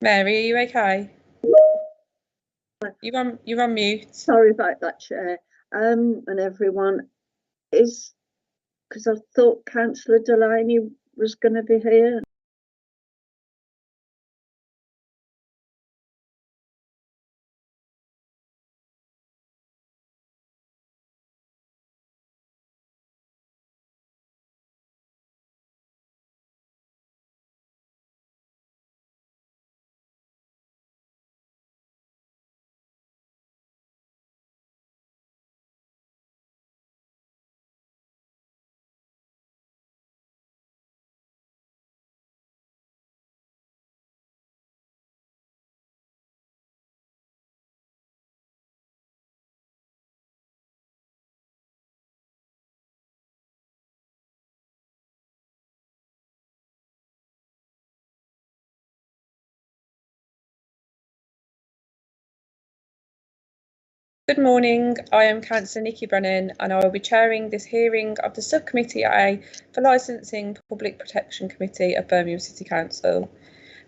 Mary, are you okay? You're on mute. Sorry about that, Chair. And everyone is, because I thought Councillor Delaney was going to be here. Good morning, I am Councillor Nikki Brennan and I will be chairing this hearing of the Subcommittee A for Licensing Public Protection Committee of Birmingham City Council.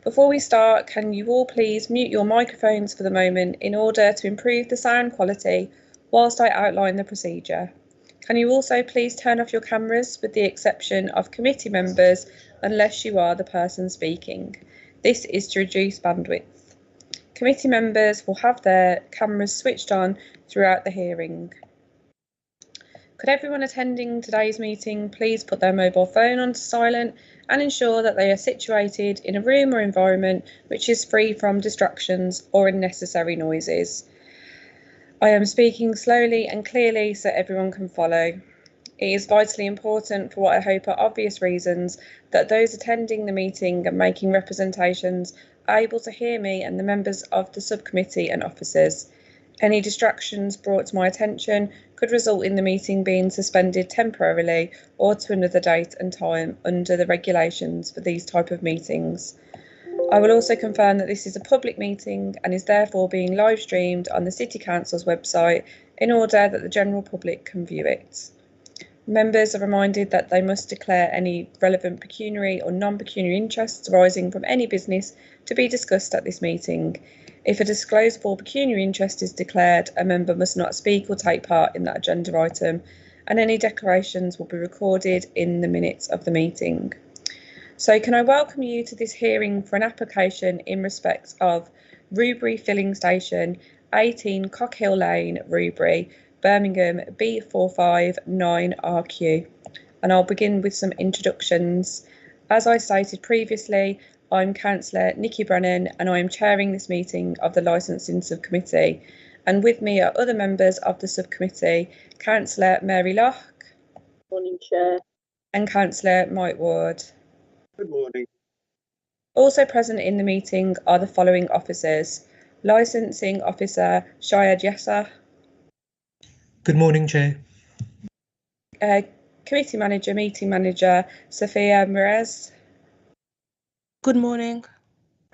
Before we start, can you all please mute your microphones for the moment in order to improve the sound quality whilst I outline the procedure. Can you also please turn off your cameras with the exception of committee members unless you are the person speaking. This is to reduce bandwidth. Committee members will have their cameras switched on throughout the hearing. Could everyone attending today's meeting please put their mobile phone onto silent and ensure that they are situated in a room or environment which is free from distractions or unnecessary noises. I am speaking slowly and clearly so everyone can follow. It is vitally important, for what I hope are obvious reasons, that those attending the meeting and making representations are able to hear me and the members of the subcommittee and officers. Any distractions brought to my attention could result in the meeting being suspended temporarily or to another date and time under the regulations for these type of meetings. I will also confirm that this is a public meeting and is therefore being live streamed on the City Council's website in order that the general public can view it. Members are reminded that they must declare any relevant pecuniary or non-pecuniary interests arising from any business to be discussed at this meeting. If a disclosable pecuniary interest is declared, a member must not speak or take part in that agenda item, and any declarations will be recorded in the minutes of the meeting. So can I welcome you to this hearing for an application in respect of Rubery Filling Station, 18 Cockhill Lane, Rubery, Birmingham B459RQ. And I'll begin with some introductions. As I stated previously, I'm Councillor Nikki Brennan and I am chairing this meeting of the Licensing Subcommittee. And with me are other members of the subcommittee, Councillor Mary Locke. Morning, Chair. And Councillor Mike Ward. Good morning. Also present in the meeting are the following officers: Licensing Officer Shayad Yasser. Good morning, Chair. Committee Manager, Meeting Manager Sophia Merez. Good morning.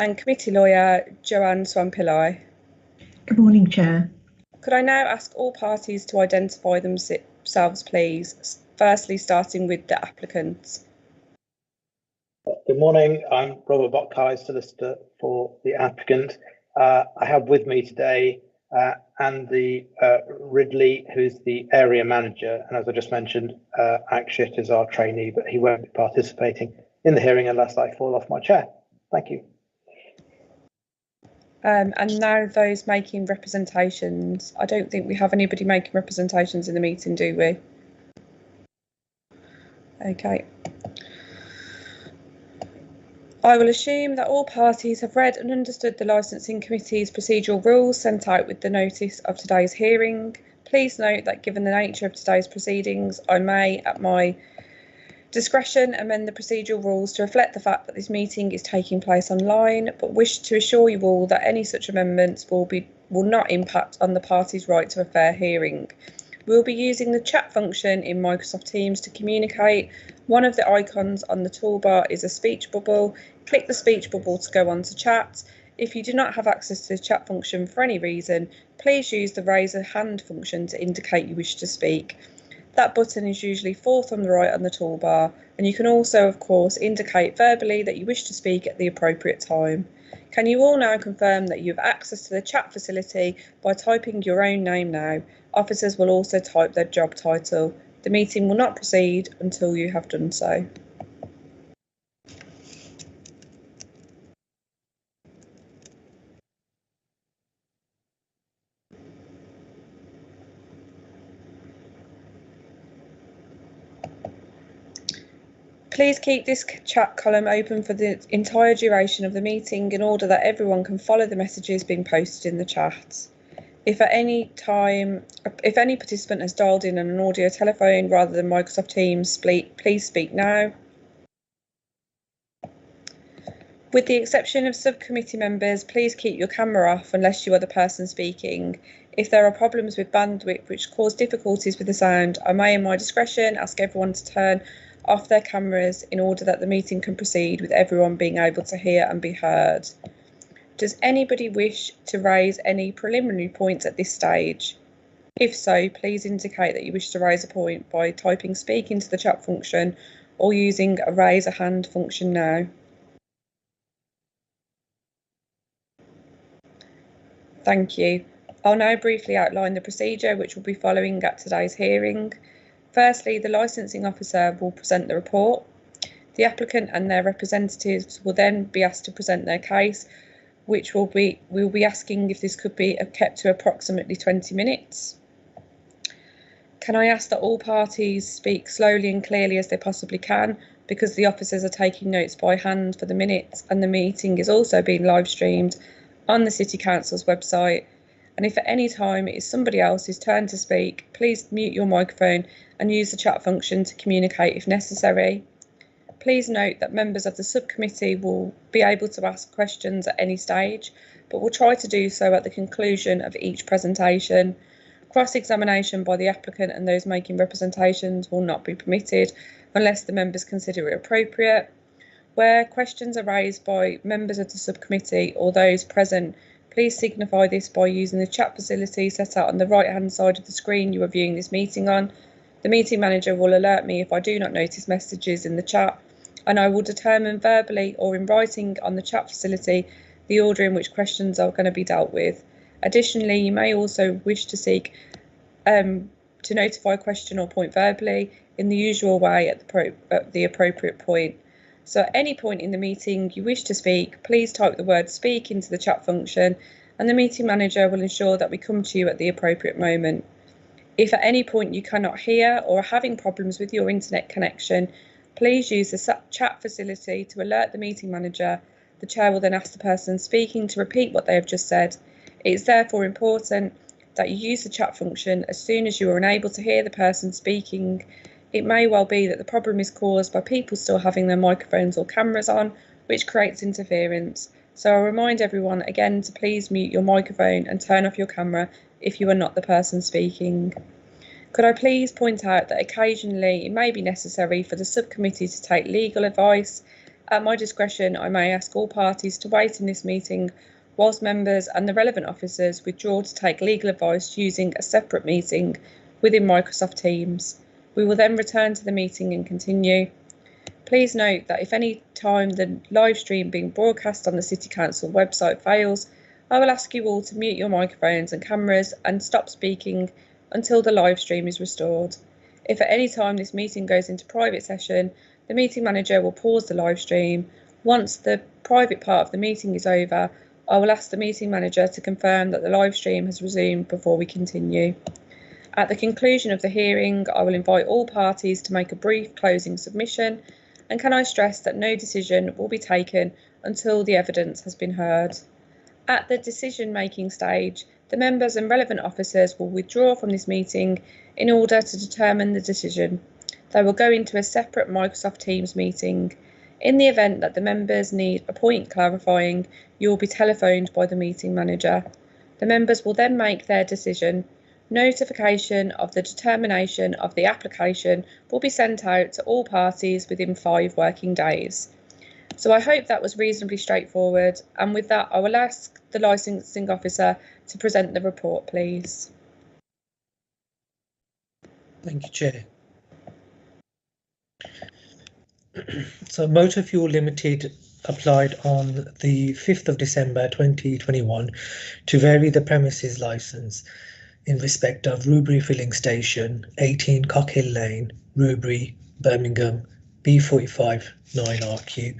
And Committee Lawyer Joanne Swampillai. Good morning, Chair. Could I now ask all parties to identify themselves, please? Firstly, starting with the applicants. Good morning. I'm Robert Bockkai, solicitor for the applicant. I have with me today Andy Ridley, who's the area manager, and as I just mentioned, Akshit is our trainee, but he won't be participating in the hearing unless I fall off my chair. Thank you. And now those making representations. I don't think we have anybody making representations in the meeting, do we? Okay. I will assume that all parties have read and understood the Licensing Committee's procedural rules sent out with the notice of today's hearing. Please note that given the nature of today's proceedings, I may, at my discretion, amend the procedural rules to reflect the fact that this meeting is taking place online, but wish to assure you all that any such amendments will not impact on the parties' right to a fair hearing. We'll be using the chat function in Microsoft Teams to communicate. One of the icons on the toolbar is a speech bubble. Click the speech bubble to go on to chat. If you do not have access to the chat function for any reason, please use the raise a hand function to indicate you wish to speak. That button is usually fourth on the right on the toolbar, and you can also, of course, indicate verbally that you wish to speak at the appropriate time. Can you all now confirm that you have access to the chat facility by typing your own name now? Officers will also type their job title. The meeting will not proceed until you have done so. Please keep this chat column open for the entire duration of the meeting in order that everyone can follow the messages being posted in the chat. If any participant has dialed in on an audio telephone rather than Microsoft Teams, please speak now. With the exception of subcommittee members, please keep your camera off unless you are the person speaking. If there are problems with bandwidth which cause difficulties with the sound, I may, in my discretion, ask everyone to turn off their cameras in order that the meeting can proceed with everyone being able to hear and be heard. Does anybody wish to raise any preliminary points at this stage? If so, please indicate that you wish to raise a point by typing speak into the chat function or using a raise a hand function now. Thank you. I'll now briefly outline the procedure which will be following at today's hearing. Firstly, the licensing officer will present the report. The applicant and their representatives will then be asked to present their case, which we'll be asking if this could be kept to approximately 20 minutes. Can I ask that all parties speak slowly and clearly as they possibly can, because the officers are taking notes by hand for the minutes and the meeting is also being live streamed on the City Council's website. And if at any time it is somebody else's turn to speak, please mute your microphone and use the chat function to communicate if necessary. Please note that members of the subcommittee will be able to ask questions at any stage, but will try to do so at the conclusion of each presentation. Cross-examination by the applicant and those making representations will not be permitted unless the members consider it appropriate. Where questions are raised by members of the subcommittee or those present, please signify this by using the chat facility set out on the right-hand side of the screen you are viewing this meeting on. The meeting manager will alert me if I do not notice messages in the chat, and I will determine verbally or in writing on the chat facility the order in which questions are going to be dealt with. Additionally, you may also wish to seek to notify a question or point verbally in the usual way at the appropriate point. So at any point in the meeting you wish to speak, please type the word speak into the chat function and the meeting manager will ensure that we come to you at the appropriate moment. If at any point you cannot hear or are having problems with your internet connection, please use the chat facility to alert the meeting manager. The chair will then ask the person speaking to repeat what they have just said. It is therefore important that you use the chat function as soon as you are unable to hear the person speaking. It may well be that the problem is caused by people still having their microphones or cameras on, which creates interference. So I'll remind everyone again to please mute your microphone and turn off your camera if you are not the person speaking. Could I please point out that occasionally it may be necessary for the subcommittee to take legal advice. At my discretion, I may ask all parties to wait in this meeting whilst members and the relevant officers withdraw to take legal advice using a separate meeting within Microsoft Teams. We will then return to the meeting and continue. Please note that if any time the live stream being broadcast on the City Council website fails, I will ask you all to mute your microphones and cameras and stop speaking until the live stream is restored. If at any time this meeting goes into private session, the meeting manager will pause the live stream. Once the private part of the meeting is over, I will ask the meeting manager to confirm that the live stream has resumed before we continue. At the conclusion of the hearing, I will invite all parties to make a brief closing submission, and can I stress that no decision will be taken until the evidence has been heard. At the decision-making stage, the members and relevant officers will withdraw from this meeting in order to determine the decision. They will go into a separate Microsoft Teams meeting. In the event that the members need a point clarifying, you will be telephoned by the meeting manager. The members will then make their decision. Notification of the determination of the application will be sent out to all parties within 5 working days. So I hope that was reasonably straightforward, and with that I will ask the licensing officer to present the report, please. Thank you, Chair. So Motor Fuel Limited applied on the 5th of December 2021 to vary the premises licence in respect of Rubery Filling Station, 18 Cockhill Lane, Rubery, Birmingham, B45 9RQ.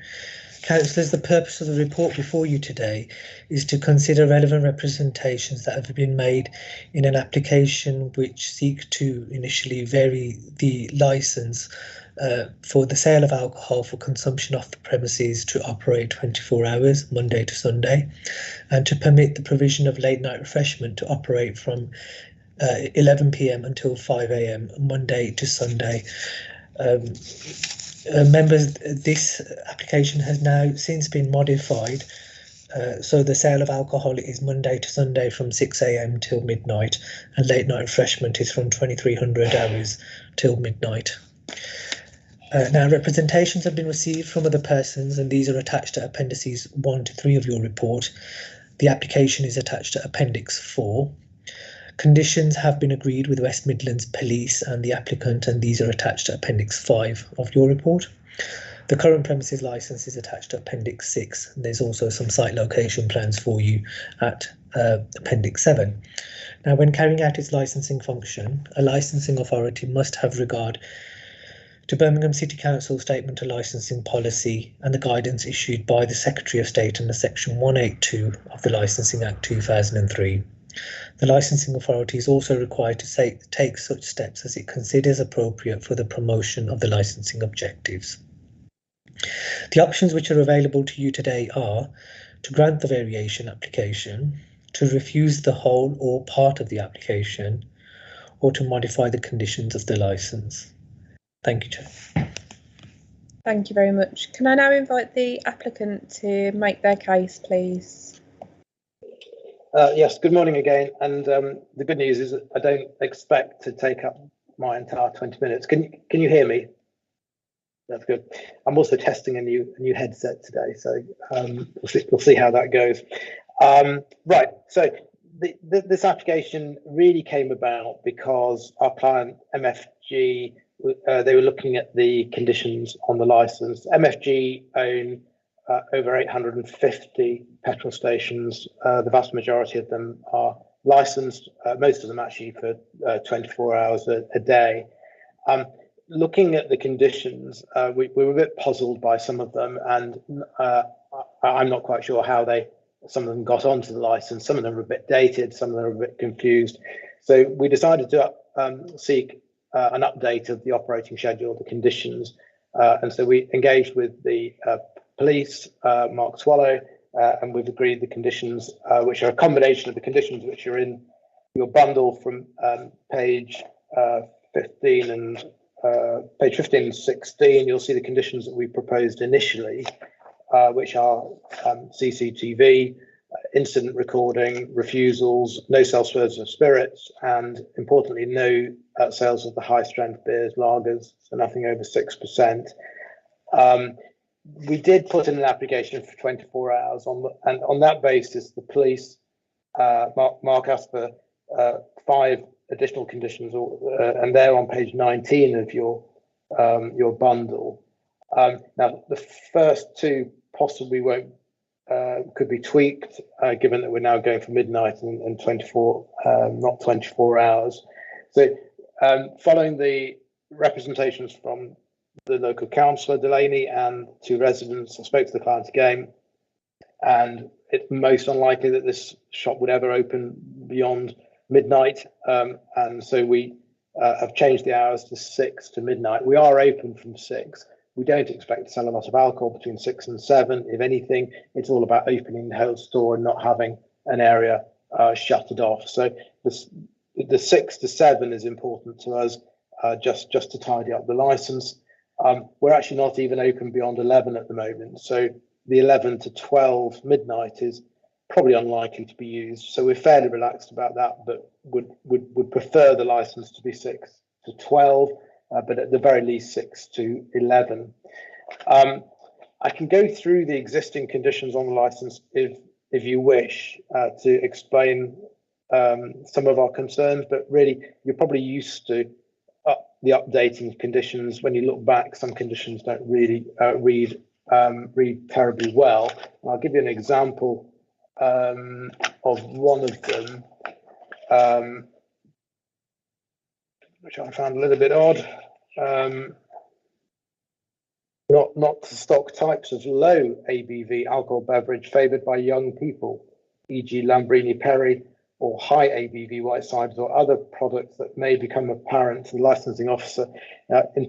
Councillors, the purpose of the report before you today is to consider relevant representations that have been made in an application which seek to initially vary the licence for the sale of alcohol for consumption off the premises to operate 24 hours, Monday to Sunday, and to permit the provision of late night refreshment to operate from 11 p.m. until 5 a.m. Monday to Sunday. Members, this application has now since been modified, so the sale of alcohol is Monday to Sunday from 6 a.m. till midnight, and late night refreshment is from 2300 hours till midnight. Now, representations have been received from other persons, and these are attached to appendices 1 to 3 of your report. The application is attached to Appendix 4. Conditions have been agreed with West Midlands Police and the applicant, and these are attached to Appendix 5 of your report. The current premises licence is attached to Appendix 6. And there's also some site location plans for you at Appendix 7. Now, when carrying out its licensing function, a licensing authority must have regard to Birmingham City Council Statement of Licensing Policy and the guidance issued by the Secretary of State under Section 182 of the Licensing Act 2003. The licensing authority is also required to take such steps as it considers appropriate for the promotion of the licensing objectives. The options which are available to you today are to grant the variation application, to refuse the whole or part of the application, or to modify the conditions of the licence. Thank you, Chair. Thank you very much. Can I now invite the applicant to make their case, please? Yes, good morning again. And the good news is that I don't expect to take up my entire 20 minutes. Can you hear me? That's good. I'm also testing a new headset today, so we'll see how that goes. Right, so this application really came about because our client MFG, they were looking at the conditions on the license. MFG own over 850 petrol stations. The vast majority of them are licensed, most of them actually for 24 hours a day. Looking at the conditions, we were a bit puzzled by some of them, and I'm not quite sure how some of them got onto the license. Some of them are a bit dated, some of them are a bit confused. So we decided to seek an update of the operating schedule, the conditions, and so we engaged with the police, Mark Swallow, and we've agreed the conditions, which are a combination of the conditions which are in your bundle from page 15 and page 15 and 16. You'll see the conditions that we proposed initially, which are CCTV, incident recording, refusals, no self-serves of spirits, and importantly, no sales of the high-strength beers, lagers, so nothing over 6%. We did put in an application for 24 hours, and on that basis, the police, Mark asked for 5 additional conditions, and they're on page 19 of your bundle. Now, the first 2 possibly could be tweaked, given that we're now going for midnight and 24, not 24 hours. So, following the representations from the local councillor Delaney and 2 residents, I spoke to the client again, and it's most unlikely that this shop would ever open beyond midnight, and so we have changed the hours to 6 to midnight. We are open from 6. We don't expect to sell a lot of alcohol between 6 and 7. If anything, it's all about opening the whole store and not having an area shuttered off. So the 6 to 7 is important to us, just to tidy up the license. We're actually not even open beyond 11 at the moment. So the 11 to 12 midnight is probably unlikely to be used. So we're fairly relaxed about that, but would prefer the license to be 6 to 12, but at the very least 6 to 11. I can go through the existing conditions on the license if you wish to explain some of our concerns, but really you're probably used to the updating of conditions. When you look back, some conditions don't really read terribly well. And I'll give you an example of one of them, which I found a little bit odd. Not to stock types of low ABV alcohol beverage favoured by young people, e.g. Lambrini Perry, or high ABV white ciders or other products that may become apparent to the licensing officer. In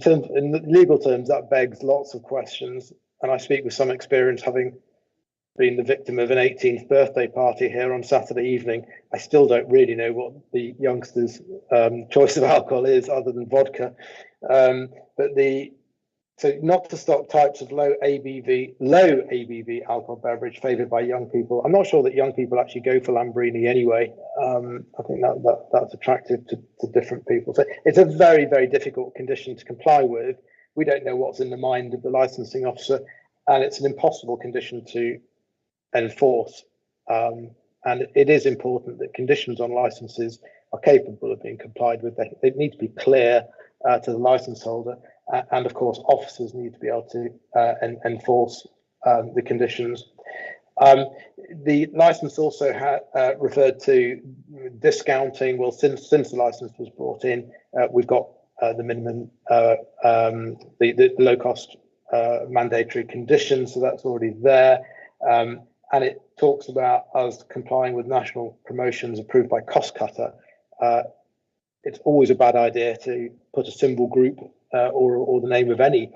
legal terms, that begs lots of questions, and I speak with some experience, having been the victim of an 18th birthday party here on Saturday evening. I still don't really know what the youngsters' choice of alcohol is, other than vodka. So not to stock types of low ABV alcohol beverage favoured by young people. I'm not sure that young people actually go for Lambrini anyway. I think that's attractive to different people. So it's a very, very difficult condition to comply with. We don't know what's in the mind of the licensing officer, and it's an impossible condition to enforce. And it is important that conditions on licenses are capable of being complied with. They need to be clear to the license holder. And of course, officers need to be able to enforce the conditions. The license also referred to discounting. Well, since the license was brought in, we've got the minimum, the low cost mandatory conditions, so that's already there. And it talks about us complying with national promotions approved by Cost Cutter. It's always a bad idea to put a symbol group or the name of any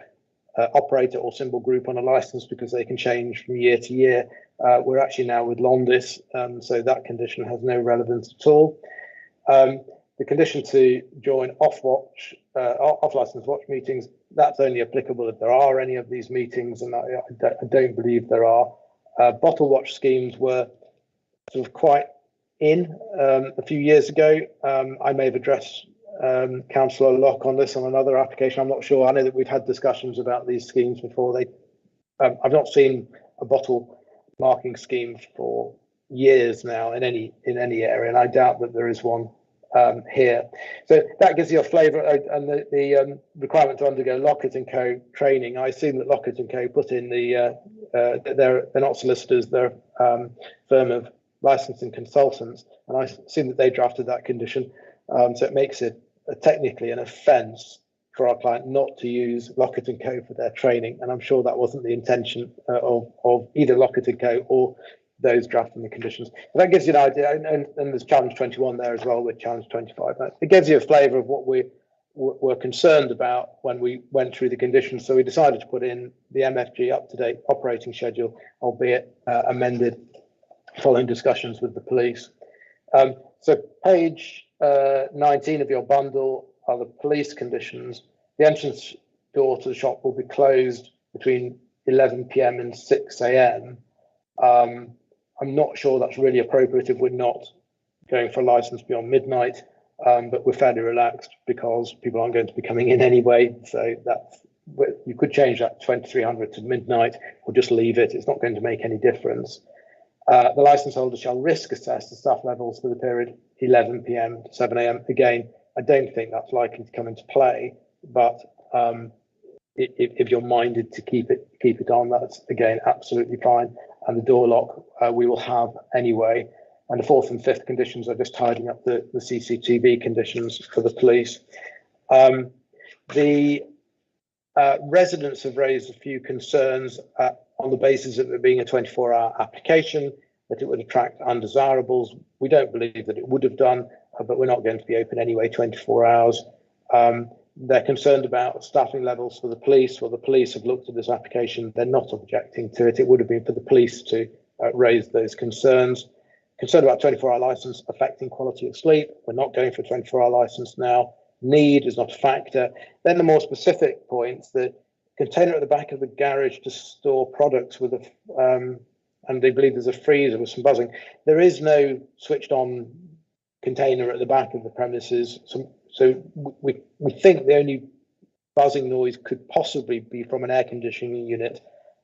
operator or symbol group on a license, because they can change from year to year. We're actually now with Londis, so that condition has no relevance at all. The condition to join off-license watch meetings, that's only applicable if there are any of these meetings, and I don't believe there are. Bottle watch schemes were sort of quite in a few years ago. I may have addressed Councillor Locke on this on another application. I'm not sure. I know that we've had discussions about these schemes before. I've not seen a bottle marking scheme for years now in any area, and I doubt that there is one here. So that gives you a flavour. And the requirement to undergo Lockett & Co training. I assume that Lockett & Co put in they're not solicitors, they're a firm of licensing consultants, and I assume that they drafted that condition. So it makes it technically an offence for our client not to use Lockett & Co for their training, and I'm sure that wasn't the intention of either Lockett & Co or those drafting the conditions. So that gives you an idea, and there's challenge 21 there as well with challenge 25. It gives you a flavour of what we're concerned about when we went through the conditions. So we decided to put in the MFG up-to-date operating schedule, albeit amended following discussions with the police. So page 19 of your bundle are the police conditions. The entrance door to the shop will be closed between 11 p.m. and 6 a.m. I'm not sure that's really appropriate if we're not going for a license beyond midnight, but we're fairly relaxed because people aren't going to be coming in anyway. So you could change that 2300 to midnight or just leave it. It's not going to make any difference. The license holder shall risk assess the staff levels for the period 11 p.m. to 7 a.m. Again, I don't think that's likely to come into play, but if you're minded to keep it on, that's again absolutely fine. And the door lock we will have anyway. And the fourth and fifth conditions are just tidying up the CCTV conditions for the police. The residents have raised a few concerns on the basis of it being a 24-hour application, that it would attract undesirables. We don't believe that it would have done, but we're not going to be open anyway 24 hours. They're concerned about staffing levels for the police. Well, the police have looked at this application. They're not objecting to it. It would have been for the police to raise those concerns. Concerned about 24-hour license affecting quality of sleep. We're not going for a 24-hour license now. Need is not a factor. Then the more specific points, the container at the back of the garage to store products with and they believe there's a freezer with some buzzing. There is no switched on container at the back of the premises. So we think the only buzzing noise could possibly be from an air conditioning unit.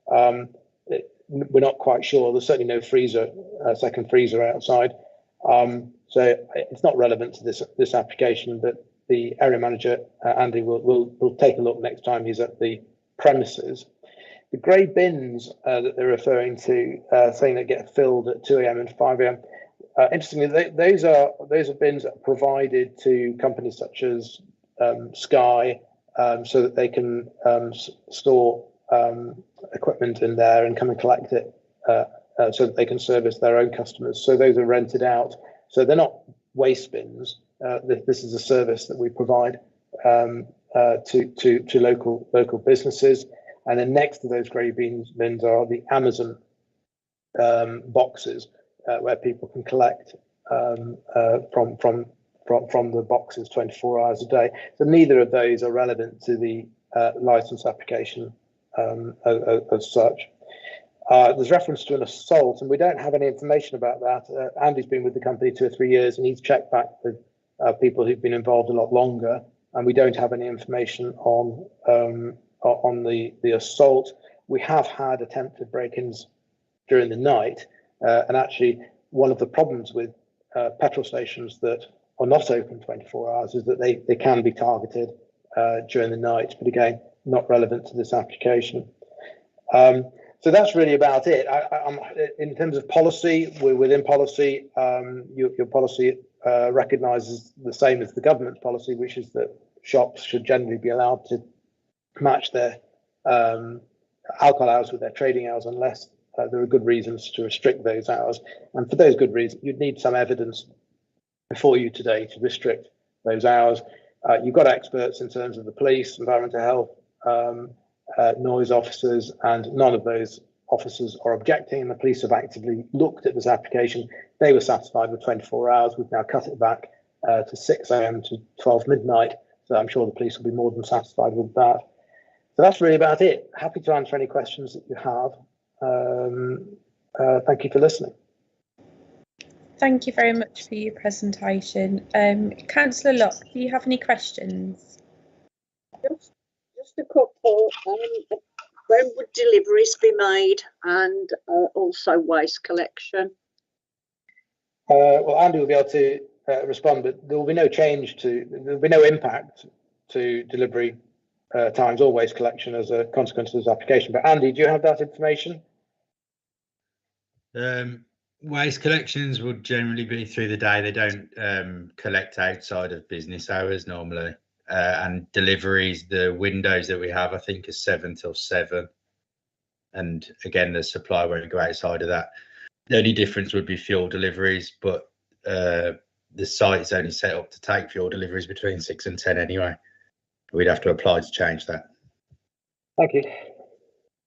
We're not quite sure. There's certainly no freezer, second freezer outside. So it's not relevant to this application, but the area manager, Andy, will take a look next time he's at the premises. The grey bins that they're referring to, saying they get filled at 2 a.m. and 5 a.m. Interestingly, those are bins that are provided to companies such as Sky, so that they can store equipment in there and come and collect it, so that they can service their own customers. So those are rented out. So they're not waste bins. This is a service that we provide to local businesses. And then next to those grey bins are the Amazon boxes, where people can collect from the boxes 24 hours a day. So neither of those are relevant to the license application as such. There's reference to an assault, and we don't have any information about that. Andy's been with the company 2 or 3 years, and he's checked back with people who've been involved a lot longer, and we don't have any information on the assault. We have had attempted break-ins during the night, and actually one of the problems with petrol stations that are not open 24 hours is that they can be targeted during the night, but again, not relevant to this application. So that's really about it. In terms of policy, we're within policy. Your policy recognises the same as the government's policy, which is that shops should generally be allowed to match their alcohol hours with their trading hours, unless there are good reasons to restrict those hours. And for those good reasons, you'd need some evidence before you today to restrict those hours. You've got experts in terms of the police, environmental health, noise officers, and none of those officers are objecting. The police have actively looked at this application. They were satisfied with 24 hours. We've now cut it back to 6 a.m. to 12 midnight. So I'm sure the police will be more than satisfied with that. So that's really about it. Happy to answer any questions that you have. Thank you for listening. Thank you very much for your presentation. Councillor Locke, do you have any questions? Just a couple. When would deliveries be made, and also waste collection? Well, Andy will be able to respond, but there will be no there will be no impact to delivery times or waste collection as a consequence of this application. But Andy, do you have that information? Waste collections would generally be through the day. They don't collect outside of business hours normally. And deliveries, the windows that we have, I think, is 7 till 7. And again, the supply won't go outside of that. The only difference would be fuel deliveries, but the site is only set up to take fuel deliveries between 6 and 10 anyway. We'd have to apply to change that. Thank you.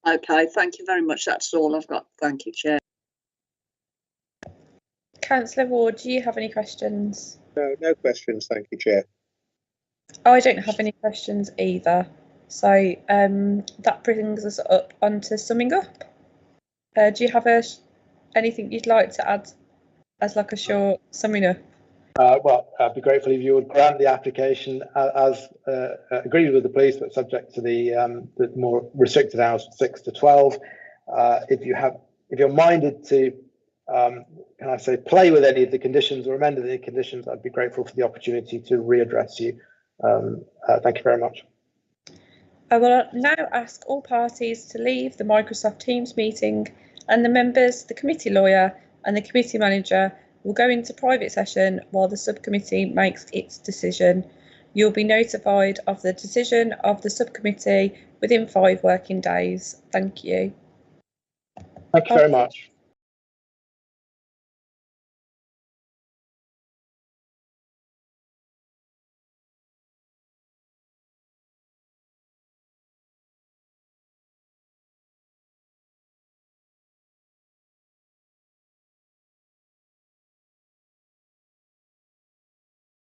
Okay, thank you very much. That's all I've got. Thank you, Chair. Councillor Ward, do you have any questions? No questions, thank you, Chair. Oh, I don't have any questions either. So that brings us up onto summing up. Do you have anything you'd like to add as like a short summing up? Well, I'd be grateful if you would grant the application as agreed with the police, but subject to the more restricted hours, 6 to 12. If you're minded to, can I say, play with any of the conditions or amend any conditions, I'd be grateful for the opportunity to readdress you. Thank you very much. I will now ask all parties to leave the Microsoft Teams meeting, and the members, the committee lawyer and the committee manager will go into private session while the subcommittee makes its decision. You'll be notified of the decision of the subcommittee within 5 working days. Thank you. Thank you very much.